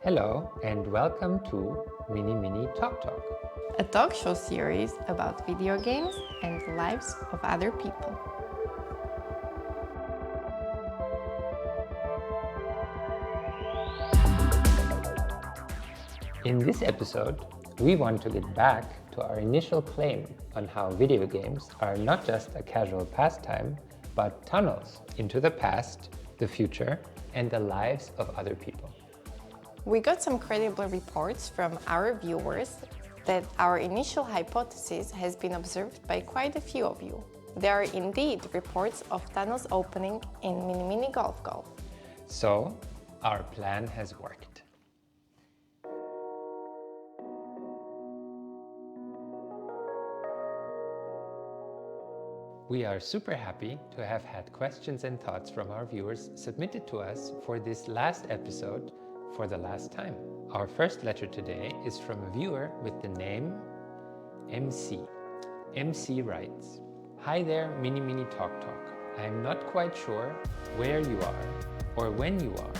Hello and welcome to Mini Talk Talk, a talk show series about video games and the lives of other people. In this episode, we want to get back to our initial claim on how video games are not just a casual pastime, but tunnels into the past, the future, and the lives of other people. We got some credible reports from our viewers that our initial hypothesis has been observed by quite a few of you. There are indeed reports of tunnels opening in Mini Golf Golf. So, our plan has worked. We are super happy to have had questions and thoughts from our viewers submitted to us for this last episode for the last time. Our first letter today is from a viewer with the name MC. MC writes, "Hi there, Mini Talk Talk. I am not quite sure where you are or when you are,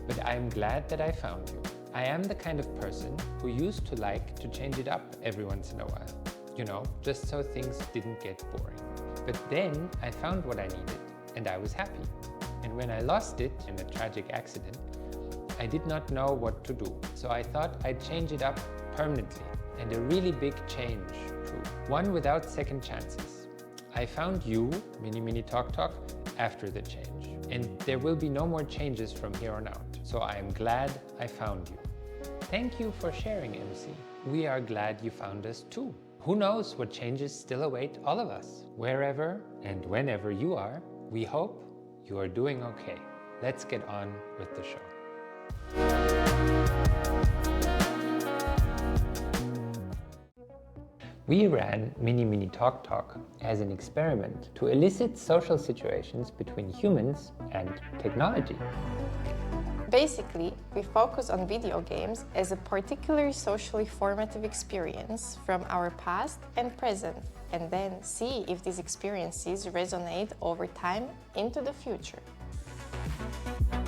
but I am glad that I found you. I am the kind of person who used to like to change it up every once in a while. You know, just so things didn't get boring. But then I found what I needed and I was happy. And when I lost it in a tragic accident, I did not know what to do. So I thought I'd change it up permanently, and a really big change too. One without second chances. I found you, Mini Talk Talk, after the change. And there will be no more changes from here on out. So I am glad I found you. Thank you for sharing, MC. We are glad you found us too. Who knows what changes still await all of us? Wherever and whenever you are, we hope you are doing okay. Let's get on with the show. We ran Mini Talk Talk as an experiment to elicit social situations between humans and technology. Basically, we focus on video games as a particularly socially formative experience from our past and present, and then see if these experiences resonate over time into the future.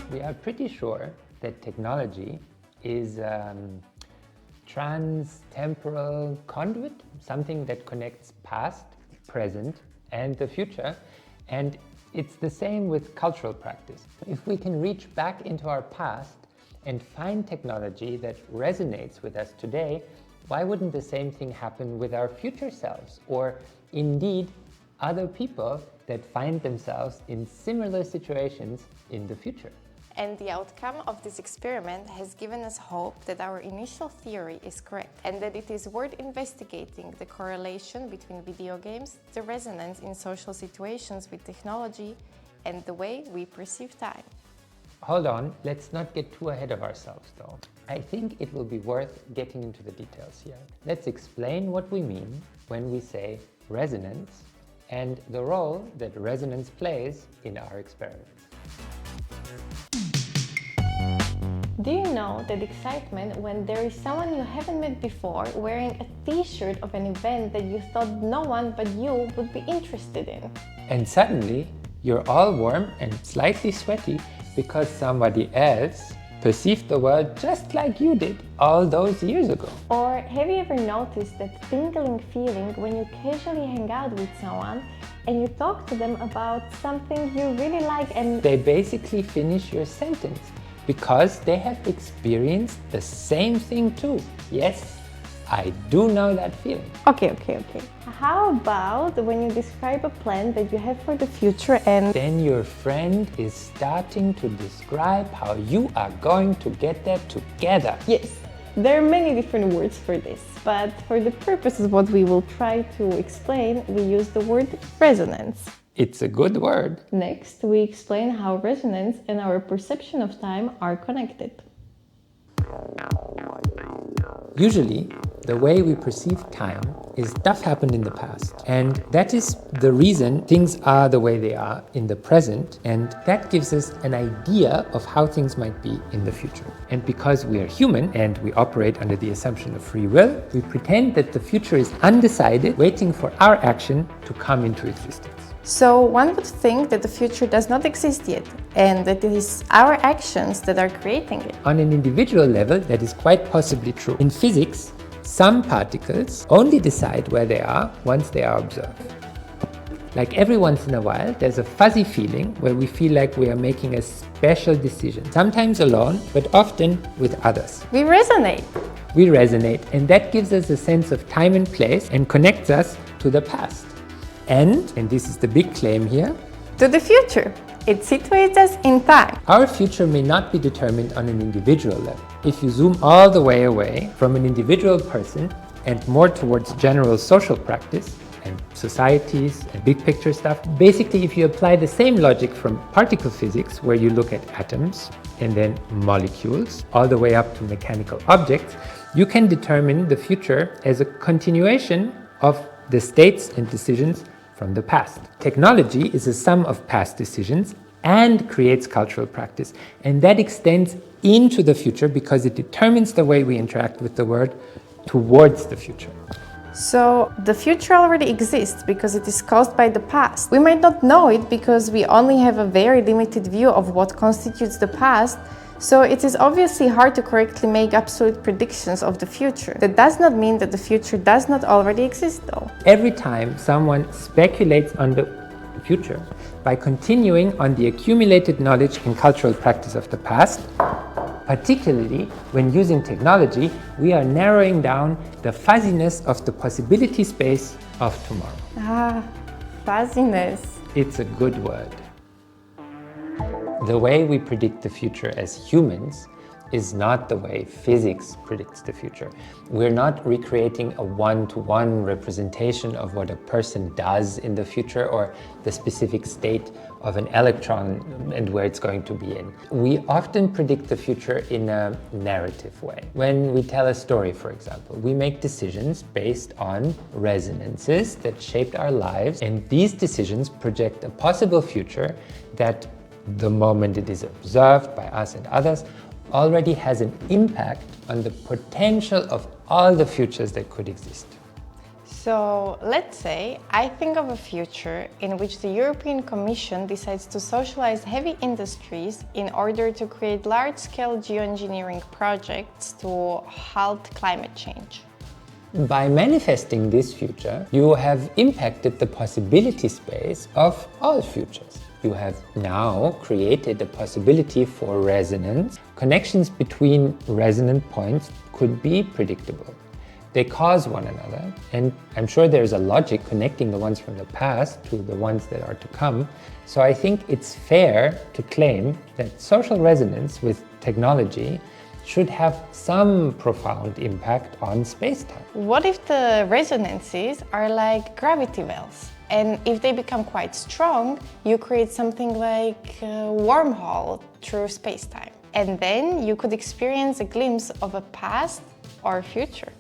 We are pretty sure that technology is trans-temporal conduit, something that connects past, present, and the future. And it's the same with cultural practice. If we can reach back into our past and find technology that resonates with us today, why wouldn't the same thing happen with our future selves, or indeed other people that find themselves in similar situations in the future? And the outcome of this experiment has given us hope that our initial theory is correct and that it is worth investigating the correlation between video games, the resonance in social situations with technology, and the way we perceive time. Hold on, let's not get too ahead of ourselves though. I think it will be worth getting into the details here. Let's explain what we mean when we say resonance and the role that resonance plays in our experiments. Do you know that excitement when there is someone you haven't met before wearing a t-shirt of an event that you thought no one but you would be interested in? And suddenly, you're all warm and slightly sweaty because somebody else perceived the world just like you did all those years ago. Or have you ever noticed that tingling feeling when you casually hang out with someone and you talk to them about something you really like and they basically finish your sentence because they have experienced the same thing too. Yes, I do know that feeling. Okay. How about when you describe a plan that you have for the future and then your friend is starting to describe how you are going to get there together? Yes, there are many different words for this, but for the purposes of what we will try to explain, we use the word resonance. It's a good word. Next, we explain how resonance and our perception of time are connected. Usually, the way we perceive time is stuff happened in the past. And that is the reason things are the way they are in the present. And that gives us an idea of how things might be in the future. And because we are human and we operate under the assumption of free will, we pretend that the future is undecided, waiting for our action to come into existence. So one would think that the future does not exist yet, and that it is our actions that are creating it. On an individual level, that is quite possibly true. In physics, some particles only decide where they are once they are observed. Like every once in a while, there's a fuzzy feeling where we feel like we are making a special decision, sometimes alone, but often with others. We resonate. We resonate, and that gives us a sense of time and place and connects us to the past. And this is the big claim here, To the future. It situates us in time. our future may not be determined on an individual level. If you zoom all the way away from an individual person and more towards general social practice and societies and big picture stuff, basically if you apply the same logic from particle physics, where you look at atoms and then molecules, all the way up to mechanical objects, you can determine the future as a continuation of the states and decisions from the past. Technology is a sum of past decisions and creates cultural practice, and that extends into the future because it determines the way we interact with the world towards the future. So the future already exists because it is caused by the past. We might not know it because we only have a very limited view of what constitutes the past, so it is obviously hard to correctly make absolute predictions of the future. That does not mean that the future does not already exist though. Every time someone speculates on the future by continuing on the accumulated knowledge and cultural practice of the past, particularly when using technology, we are narrowing down the fuzziness of the possibility space of tomorrow. Fuzziness. It's a good word. The way we predict the future as humans is not the way physics predicts the future. We're not recreating a one-to-one representation of what a person does in the future or the specific state of an electron and where it's going to be in. We often predict the future in a narrative way. When we tell a story, for example, we make decisions based on resonances that shaped our lives, and these decisions project a possible future that, the moment it is observed by us and others, already has an impact on the potential of all the futures that could exist. So let's say I think of a future in which the European Commission decides to socialize heavy industries in order to create large-scale geoengineering projects to halt climate change. By manifesting this future, you have impacted the possibility space of all futures. You have now created a possibility for resonance. Connections between resonant points could be predictable. They cause one another, and I'm sure there's a logic connecting the ones from the past to the ones that are to come. So I think it's fair to claim that social resonance with technology should have some profound impact on space-time. What if the resonances are like gravity wells? And if they become quite strong, you create something like a wormhole through space-time. And then you could experience a glimpse of a past or future.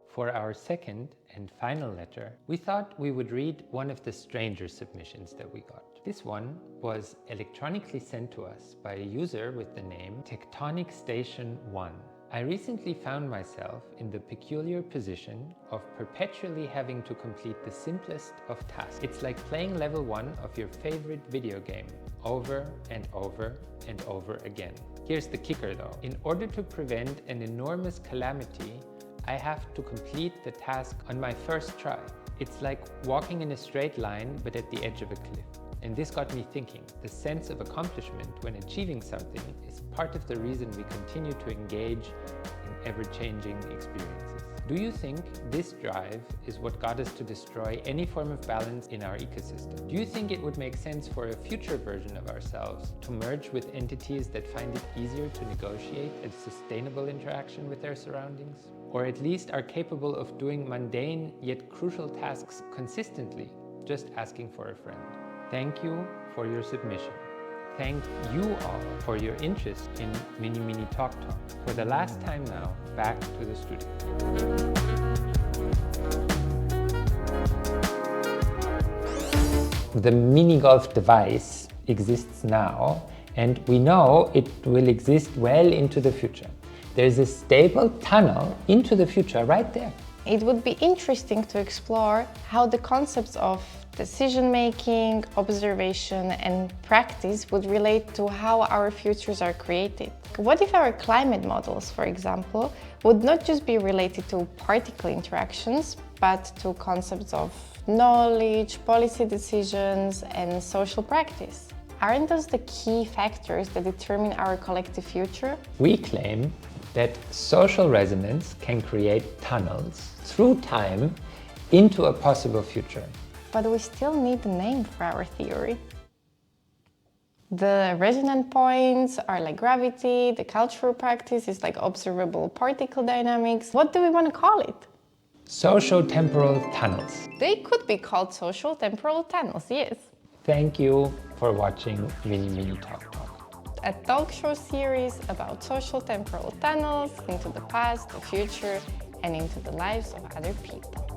For our second and final letter, we thought we would read one of the stranger submissions that we got. This one was electronically sent to us by a user with the name Tectonic Station 1. I recently found myself in the peculiar position of perpetually having to complete the simplest of tasks. It's like playing level 1 of your favorite video game over and over and over again. Here's the kicker though. In order to prevent an enormous calamity, I have to complete the task on my first try. It's like walking in a straight line but at the edge of a cliff. And this got me thinking, the sense of accomplishment when achieving something is part of the reason we continue to engage in ever-changing experiences. Do you think this drive is what got us to destroy any form of balance in our ecosystem? Do you think it would make sense for a future version of ourselves to merge with entities that find it easier to negotiate a sustainable interaction with their surroundings? Or at least are capable of doing mundane yet crucial tasks consistently, just asking for a friend? Thank you for your submission. Thank you all for your interest in Mini Talk Talk. For the last time now, back to the studio. The mini golf device exists now, and we know it will exist well into the future. There's a stable tunnel into the future right there. It would be interesting to explore how the concepts of decision-making, observation, and practice would relate to how our futures are created. What if our climate models, for example, would not just be related to particle interactions, but to concepts of knowledge, policy decisions, and social practice? Aren't those the key factors that determine our collective future? We claim that social resonance can create tunnels through time into a possible future. But we still need a name for our theory. The resonant points are like gravity, the cultural practice is like observable particle dynamics. What do we want to call it? Socio-temporal tunnels. They could be called socio-temporal tunnels, yes. Thank you for watching Mini Talk. A talk show series about social temporal tunnels into the past, the future, and into the lives of other people.